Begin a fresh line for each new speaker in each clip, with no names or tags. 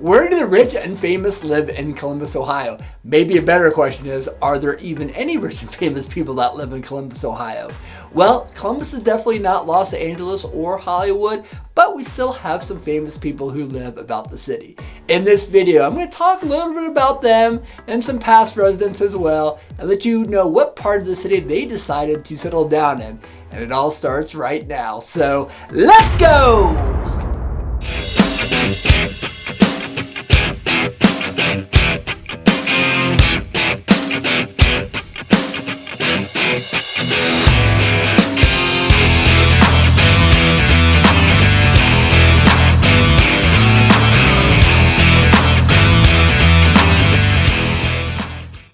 Where do the rich and famous live in Columbus, Ohio? Maybe a better question is, are there even any rich and famous people that live in Columbus, Ohio? Well, Columbus is definitely not Los Angeles or Hollywood, but we still have some famous people who live about the city. In this video, I'm going to talk a little bit about them and some past residents as well, and let you know what part of the city they decided to settle down in. And it all starts right now. So let's go!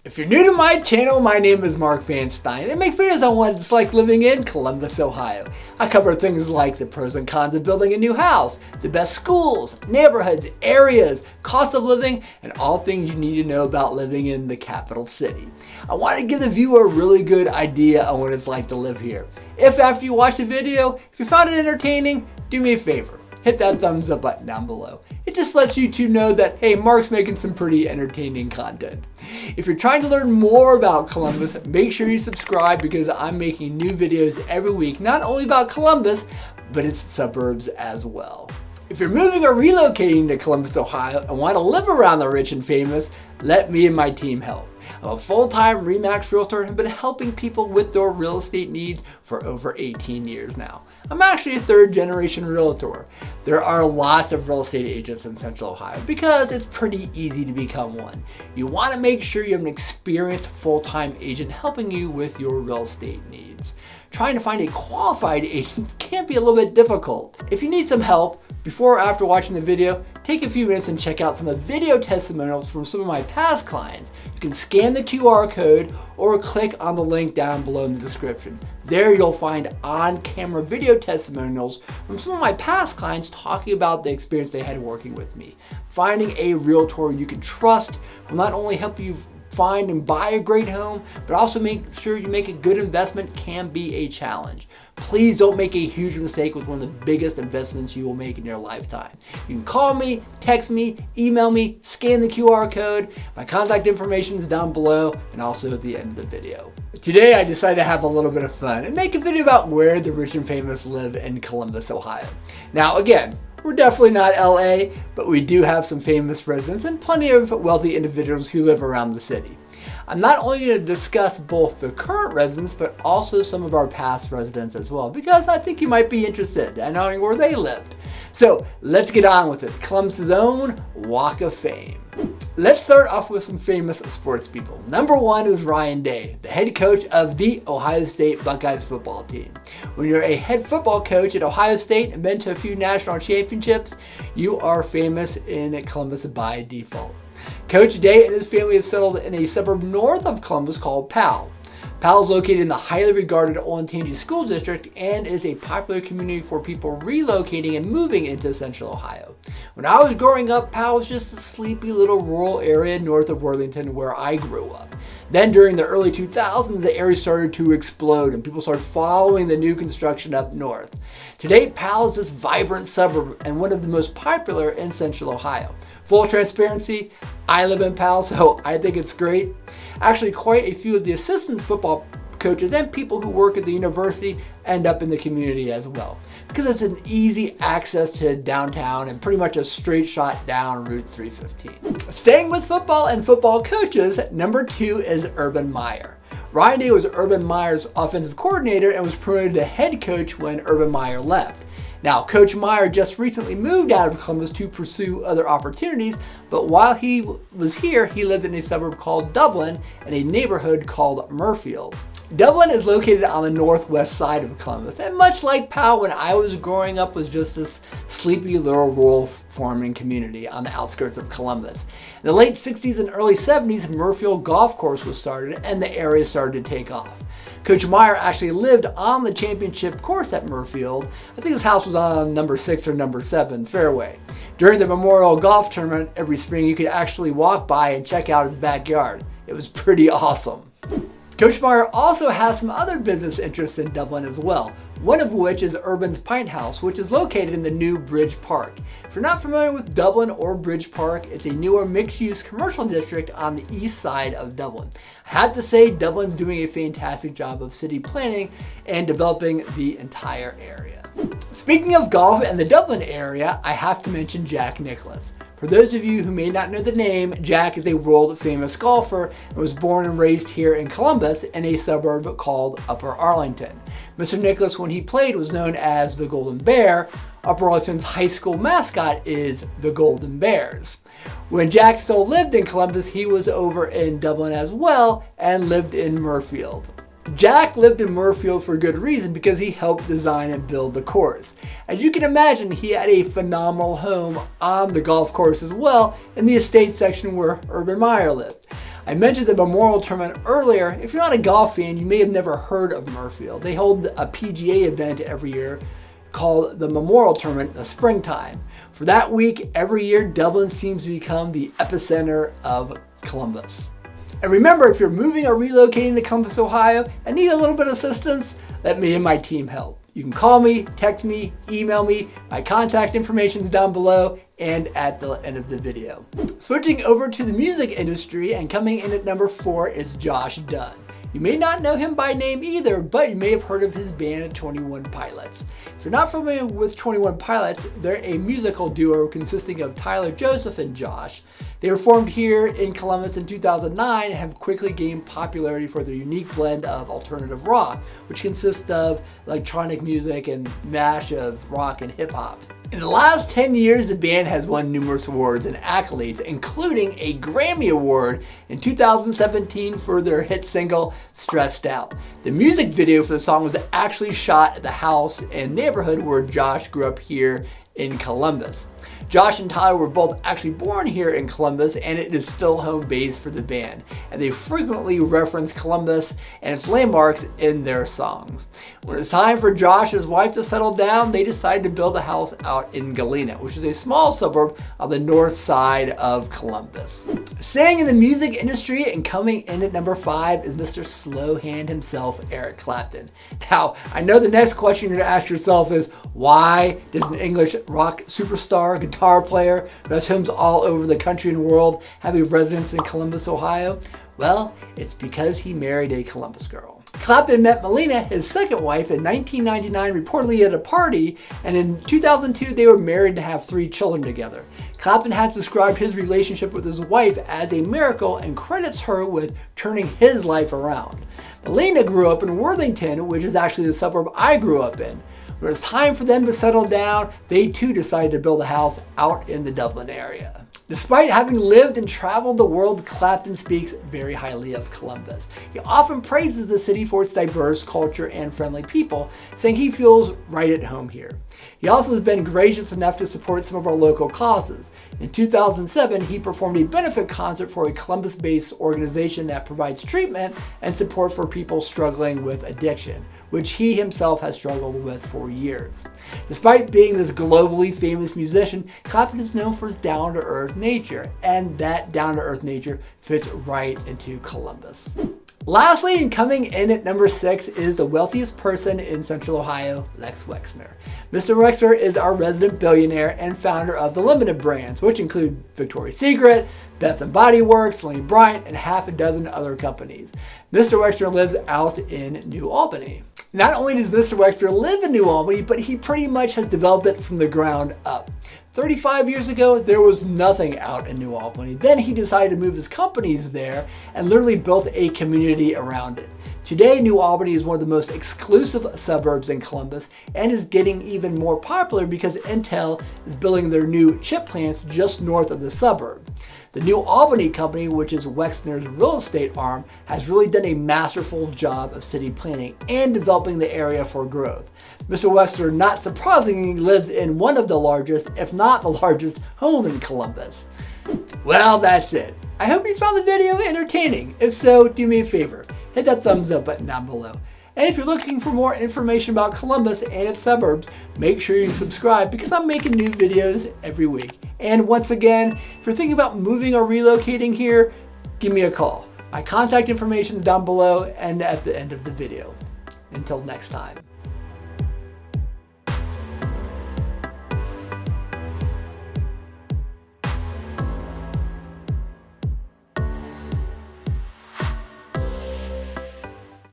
If you're new to my channel, my name is Mark Van Stein, and I make videos on what it's like living in Columbus, Ohio. I cover things like the pros and cons of building a new house, the best schools, neighborhoods, areas, cost of living, and all things you need to know about living in the capital city. I want to give the viewer a really good idea on what it's like to live here. If after you watch the video, if you found it entertaining, do me a favor. Hit that thumbs up button down below. It just lets you two know that, hey, Mark's making some pretty entertaining content. If you're trying to learn more about Columbus, make sure you subscribe because I'm making new videos every week, not only about Columbus, but its suburbs as well. If you're moving or relocating to Columbus, Ohio, and want to live around the rich and famous, let me and my team help. I'm a full-time RE/MAX Realtor and have been helping people with their real estate needs for over 18 years now. I'm actually a third-generation Realtor. There are lots of real estate agents in Central Ohio because it's pretty easy to become one. You want to make sure you have an experienced full-time agent helping you with your real estate needs. Trying to find a qualified agent can be a little bit difficult. If you need some help, before or after watching the video, take a few minutes and check out some of the video testimonials from some of my past clients. You can scan the QR code or click on the link down below in the description. There you'll find on-camera video testimonials from some of my past clients talking about the experience they had working with me. Finding a realtor you can trust will not only help you find and buy a great home, but also make sure you make a good investment can be a challenge. Please don't make a huge mistake with one of the biggest investments you will make in your lifetime. You can call me, text me, email me, scan the QR code. My contact information is down below and also at the end of the video. Today I decided to have a little bit of fun and make a video about where the rich and famous live in Columbus, Ohio. Now again, we're definitely not LA, but we do have some famous residents and plenty of wealthy individuals who live around the city. I'm not only going to discuss both the current residents, but also some of our past residents as well, because I think you might be interested in knowing where they lived. So let's get on with it. Columbus's own Walk of Fame. Let's start off with some famous sports people. Number one is Ryan Day, the head coach of the Ohio State Buckeyes football team. When you're a head football coach at Ohio State and been to a few national championships, you are famous in Columbus by default. Coach Day and his family have settled in a suburb north of Columbus called Powell. Powell is located in the highly regarded Olentangy School District and is a popular community for people relocating and moving into Central Ohio. When I was growing up, Powell was just a sleepy little rural area north of Worthington where I grew up. Then during the early 2000s, the area started to explode and people started following the new construction up north. Today, Powell is this vibrant suburb and one of the most popular in Central Ohio. Full transparency, I live in Powell, so I think it's great. Actually, quite a few of the assistant football coaches and people who work at the university end up in the community as well, because it's an easy access to downtown and pretty much a straight shot down Route 315. Staying with football and football coaches, number two is Urban Meyer. Ryan Day was Urban Meyer's offensive coordinator and was promoted to head coach when Urban Meyer left. Now, Coach Meyer just recently moved out of Columbus to pursue other opportunities, but while he was here, he lived in a suburb called Dublin in a neighborhood called Murfield. Dublin is located on the northwest side of Columbus, and much like Powell when I was growing up, was just this sleepy little rural farming community on the outskirts of Columbus. In the late 60s and early 70s, Murfield Golf Course was started and the area started to take off. Coach Meyer actually lived on the championship course at Murfield. I think his house was on number 6 or number 7 fairway. During the Memorial Golf Tournament every spring, you could actually walk by and check out his backyard. It was pretty awesome. Coach Meyer also has some other business interests in Dublin as well. one of which is Urban's Pint House, which is located in the new Bridge Park. If you're not familiar with Dublin or Bridge Park, it's a newer mixed-use commercial district on the east side of Dublin. I have to say, Dublin's doing a fantastic job of city planning and developing the entire area. Speaking of golf and the Dublin area, I have to mention Jack Nicklaus. For those of you who may not know the name, Jack is a world-famous golfer and was born and raised here in Columbus in a suburb called Upper Arlington. Mr. Nicklaus, when he played, was known as the Golden Bear. Upper Arlington's high school mascot is the Golden Bears. When Jack still lived in Columbus, he was over in Dublin as well and lived in Murfield. Jack lived in Murfield for good reason because he helped design and build the course. As you can imagine, he had a phenomenal home on the golf course as well in the estate section where Urban Meyer lived. I mentioned the Memorial Tournament earlier. If you're not a golf fan, you may have never heard of Murfield. They hold a PGA event every year called the Memorial Tournament in the springtime. For that week, every year, Dublin seems to become the epicenter of Columbus. And remember, if you're moving or relocating to Columbus, Ohio, and need a little bit of assistance, let me and my team help. You can call me, text me, email me. My contact information is down below and at the end of the video. Switching over to the music industry, and coming in at number 4 is Josh Dunn. You may not know him by name either, but you may have heard of his band 21 Pilots. If you're not familiar with 21 Pilots, they're a musical duo consisting of Tyler Joseph and Josh. They were formed here in Columbus in 2009 and have quickly gained popularity for their unique blend of alternative rock, which consists of electronic music and mash of rock and hip hop. In the last 10 years, the band has won numerous awards and accolades, including a Grammy Award in 2017 for their hit single, Stressed Out. The music video for the song was actually shot at the house and neighborhood where Josh grew up here in Columbus. Josh and Tyler were both actually born here in Columbus, and it is still home base for the band. And they frequently reference Columbus and its landmarks in their songs. When it's time for Josh and his wife to settle down, they decided to build a house out in Galena, which is a small suburb on the north side of Columbus. Staying in the music industry and coming in at number 5 is Mr. Slowhand himself, Eric Clapton. Now, I know the next question you're going to ask yourself is, why does an English rock superstar, guitar player who has homes all over the country and world have a residence in Columbus, Ohio? Well, it's because he married a Columbus girl. Clapton met Melina, his second wife, in 1999, reportedly at a party, and in 2002 they were married and have 3 children together. Clapton has described his relationship with his wife as a miracle and credits her with turning his life around. Melina grew up in Worthington, which is actually the suburb I grew up in. When it was time for them to settle down, they too decided to build a house out in the Dublin area. Despite having lived and traveled the world, Clapton speaks very highly of Columbus. He often praises the city for its diverse culture and friendly people, saying he feels right at home here. He also has been gracious enough to support some of our local causes. In 2007, he performed a benefit concert for a Columbus-based organization that provides treatment and support for people struggling with addiction, which he himself has struggled with for years. Despite being this globally famous musician, Clapton is known for his down-to-earth nature, and that down-to-earth nature fits right into Columbus. Lastly, and coming in at number 6 is the wealthiest person in Central Ohio, Lex Wexner. Mr. Wexner is our resident billionaire and founder of the Limited brands, which include Victoria's Secret, Bath & Body Works, Lane Bryant, and half a dozen other companies. Mr. Wexner lives out in New Albany. Not only does Mr. Wexner live in New Albany, but he pretty much has developed it from the ground up. 35 years ago, there was nothing out in New Albany. Then he decided to move his companies there and literally built a community around it. Today, New Albany is one of the most exclusive suburbs in Columbus and is getting even more popular because Intel is building their new chip plants just north of the suburb. The New Albany company, which is Wexner's real estate arm, has really done a masterful job of city planning and developing the area for growth. Mr. Wexner, not surprisingly, lives in one of the largest, if not the largest, home in Columbus. Well, that's it. I hope you found the video entertaining. If so, do me a favor, hit that thumbs up button down below. And if you're looking for more information about Columbus and its suburbs, make sure you subscribe because I'm making new videos every week. And once again, if you're thinking about moving or relocating here, give me a call. My contact information is down below and at the end of the video. Until next time.